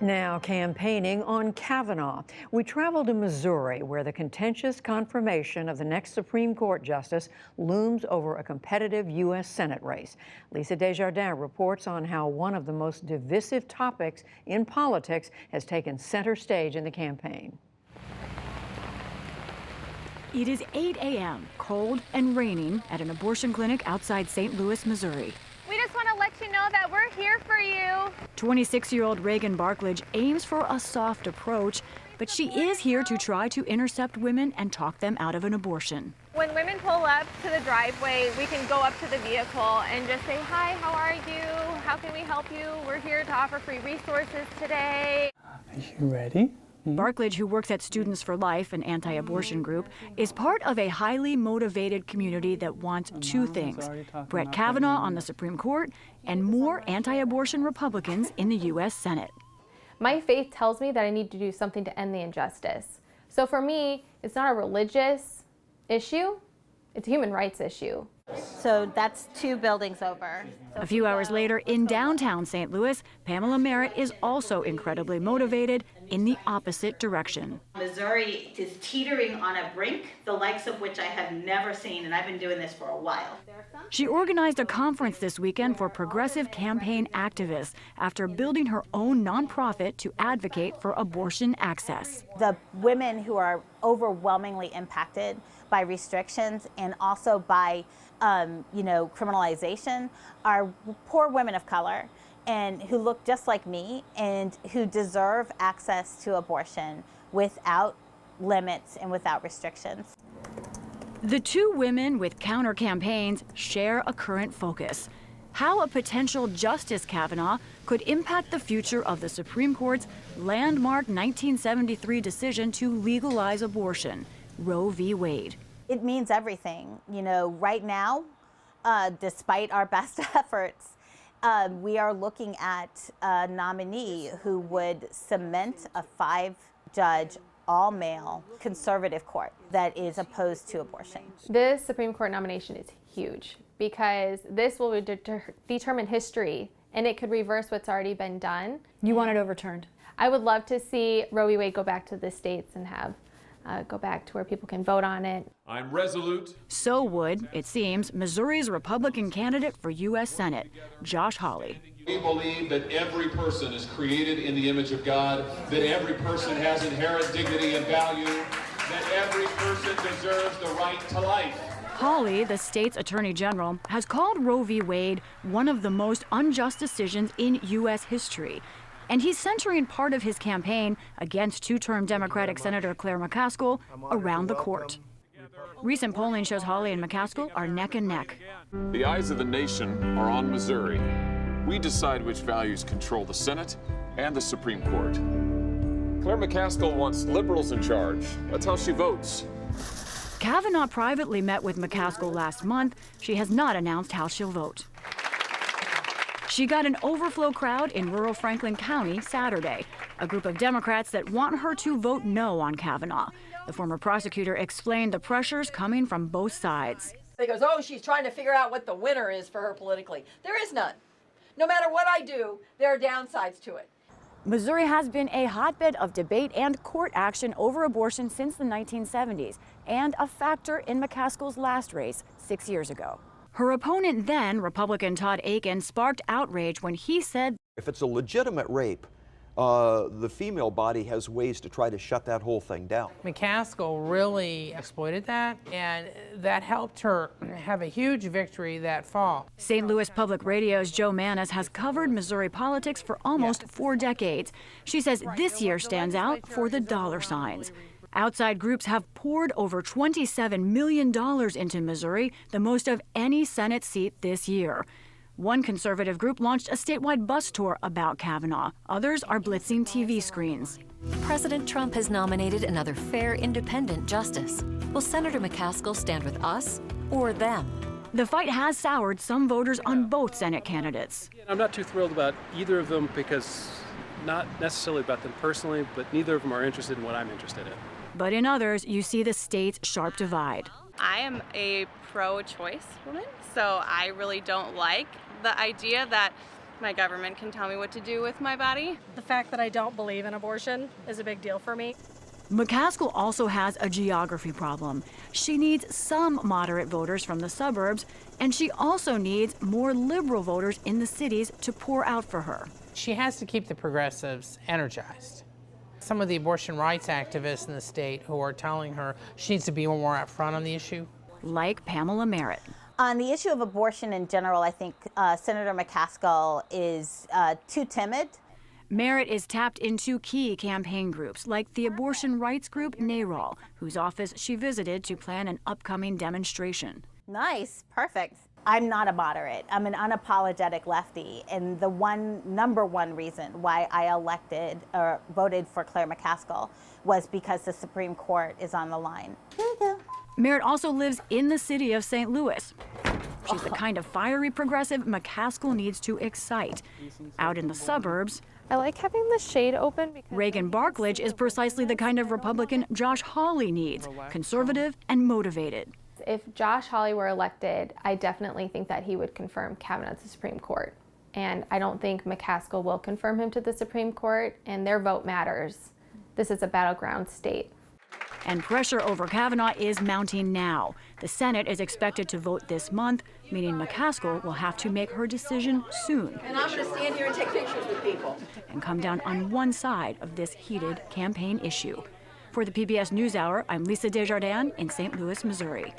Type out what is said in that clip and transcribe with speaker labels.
Speaker 1: Now campaigning on Kavanaugh. We travel to Missouri, where the contentious confirmation of the next Supreme Court justice looms over a competitive U.S. Senate race. Lisa Desjardins reports on how one of the most divisive topics in politics has taken center stage in the campaign.
Speaker 2: It is 8 a.m., cold and raining at an abortion clinic outside St. Louis, Missouri.
Speaker 3: We just want to let you know that we're here for you.
Speaker 2: 26-year-old Reagan Barklage aims for a soft approach, but she is here to try to intercept women and talk them out of an abortion.
Speaker 3: When women pull up to the driveway, we can go up to the vehicle and just say, "Hi, how are you? How can we help you? We're here to offer free resources today."
Speaker 4: Are you ready?
Speaker 2: Barklage, who works at Students for Life, an anti-abortion group, is part of a highly motivated community that wants two things: Brett Kavanaugh on the Supreme Court and more anti-abortion Republicans in the U.S. Senate.
Speaker 3: My faith tells me that I need to do something to end the injustice. So for me, it's not a religious issue, it's a human rights issue.
Speaker 5: So that's 2 buildings over.
Speaker 2: A few hours later, in downtown St. Louis, Pamela Merritt is also incredibly motivated in the opposite direction.
Speaker 5: Missouri is teetering on a brink, the likes of which I have never seen, and I've been doing this for a while.
Speaker 2: She organized a conference this weekend for progressive campaign activists after building her own nonprofit to advocate for abortion access.
Speaker 5: The women who are overwhelmingly impacted by restrictions and also by criminalization are poor women of color and who look just like me and who deserve access to abortion without limits and without restrictions.
Speaker 2: The two women with counter campaigns share a current focus: how a potential Justice Kavanaugh could impact the future of the Supreme Court's landmark 1973 decision to legalize abortion, Roe v. Wade.
Speaker 5: It means everything. Right now, despite our best efforts, we are looking at a nominee who would cement a 5-judge, all-male conservative court that is opposed to abortion.
Speaker 3: This Supreme Court nomination is huge because this will determine history and it could reverse what's already been done.
Speaker 6: You want it overturned?
Speaker 3: I would love to see Roe v. Wade go back to the states and go back to where people can vote on it.
Speaker 7: I'm resolute.
Speaker 2: So would, it seems, Missouri's Republican candidate for U.S. Senate, Josh Hawley.
Speaker 7: We believe that every person is created in the image of God, that every person has inherent dignity and value, that every person deserves the right to life.
Speaker 2: Hawley, the state's attorney general, has called Roe v. Wade one of the most unjust decisions in U.S. history. And he's centering part of his campaign against two-term Democratic Senator Claire McCaskill around the court. Recent polling shows Hawley and McCaskill are neck and neck.
Speaker 8: The eyes of the nation are on Missouri. We decide which values control the Senate and the Supreme Court. Claire McCaskill wants liberals in charge. That's how she votes.
Speaker 2: Kavanaugh privately met with McCaskill last month. She has not announced how she'll vote. She got an overflow crowd in rural Franklin County Saturday, a group of Democrats that want her to vote no on Kavanaugh. The former prosecutor explained the pressures coming from both sides.
Speaker 9: He goes, "Oh, she's trying to figure out what the winner is for her politically." There is none. No matter what I do, there are downsides to it.
Speaker 2: Missouri has been a hotbed of debate and court action over abortion since the 1970s, and a factor in McCaskill's last race 6 years ago. Her opponent then, Republican Todd Akin, sparked outrage when he said,
Speaker 10: if it's a legitimate rape, the female body has ways to try to shut that whole thing down.
Speaker 11: McCaskill really exploited that, and that helped her have a huge victory that fall.
Speaker 2: St. Louis Public Radio's Joe Manis has covered Missouri politics for almost 4 decades. She says this year stands out for the dollar signs. Outside groups have poured over $27 million into Missouri, the most of any Senate seat this year. One conservative group launched a statewide bus tour about Kavanaugh. Others are blitzing TV screens.
Speaker 12: President Trump has nominated another fair, independent justice. Will Senator McCaskill stand with us or them?
Speaker 2: The fight has soured some voters on both Senate candidates.
Speaker 13: I'm not too thrilled about either of them because not necessarily about them personally, but neither of them are interested in what I'm interested in.
Speaker 2: But in others, you see the state's sharp divide.
Speaker 14: I am a pro-choice woman, so I really don't like the idea that
Speaker 4: my government can tell me what to do with my body.
Speaker 6: The fact that I don't believe in abortion is a big deal for me.
Speaker 2: McCaskill also has a geography problem. She needs some moderate voters from the suburbs, and she also needs more liberal voters in the cities to pour out for her.
Speaker 11: She has to keep the progressives energized. Some of the abortion rights activists in the state who are telling her she needs to be more upfront on the issue.
Speaker 2: Like Pamela Merritt.
Speaker 5: On the issue of abortion in general, I think Senator McCaskill is too timid.
Speaker 2: Merritt is tapped into key campaign groups like the abortion rights group NARAL, whose office she visited to plan an upcoming demonstration.
Speaker 5: Nice, perfect. I'm not a moderate. I'm an unapologetic lefty, and the number one reason why I elected or voted for Claire McCaskill was because the Supreme Court is on the line. Here you go.
Speaker 2: Merritt also lives in the city of St. Louis. She's the kind of fiery progressive McCaskill needs to excite. Out in the suburbs,
Speaker 3: I like having the shade open because
Speaker 2: Reagan Barklage is precisely the kind of Republican Josh Hawley needs, conservative and motivated.
Speaker 3: if Josh Hawley were elected, I definitely think that he would confirm Kavanaugh to the Supreme Court. And I don't think McCaskill will confirm him to the Supreme Court, and their vote matters. This is a battleground state.
Speaker 2: And pressure over Kavanaugh is mounting now. The Senate is expected to vote this month, meaning McCaskill will have to make her decision soon.
Speaker 9: And I'm going to stand here and take pictures with people.
Speaker 2: And come down on one side of this heated campaign issue. For the PBS NewsHour, I'm Lisa Desjardins in St. Louis, Missouri.